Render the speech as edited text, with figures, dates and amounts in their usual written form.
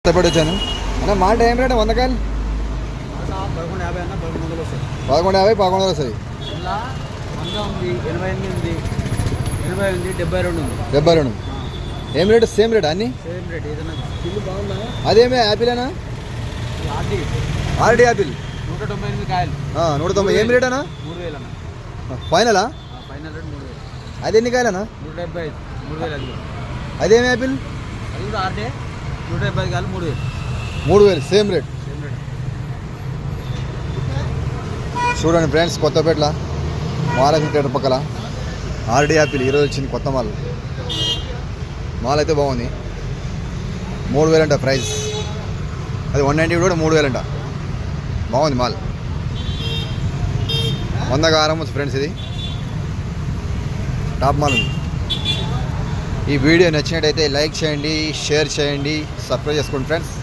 ఇష్టపడి వచ్చాను అన్న. మాట ఏం రేట్ 100 కాయలు? 1150 అన్న, 1100 వస్తాయి. 1150, 1100 వస్తాయి. ఇలా 100 ఉంది, 88 ఉంది, 80 ఉంది, 72 ఉంది. 72 ఏం రేటు? సేమ్ రేట్ అన్నీ సేమ్ రేట్. ఏదైనా కిల్లు బాగుందా? అదేమే యాపిల్ అనా? ఆర్డీ యాపిల్ 198 కాయలు, 190. ఏం రేట్ అన్నా? 3000 అన్న. ఫైనలా? Final rate 3000. అది ఎన్ని కాయలనా? 175, 3000 అది. అదేం యాపిల్? అది కూడా ఆర్డే 175 కాయలు, 3000. 3000 సేమ్ రేట్. Same rate. చూడండి ఫ్రెండ్స్, కొత్తపేటలో మహాలక్ష్మి థియేటర్ పక్కల ఆర్డీ యాపిల్ ఈరోజు వచ్చింది కొత్త మాల్. మాల్ అయితే బాగుంది. 3000 అంట ప్రైస్. అది 190 కూడా 3000 అంట. బాగుంది మాల్. 100 కారం ఫ్రెండ్స్. ఇది టాప్ మాల్ ఉంది. ఈ వీడియో నచ్చినట్టయితే లైక్ చేయండి, షేర్ చేయండి, సబ్స్క్రైబ్ చేసుకోండి ఫ్రెండ్స్.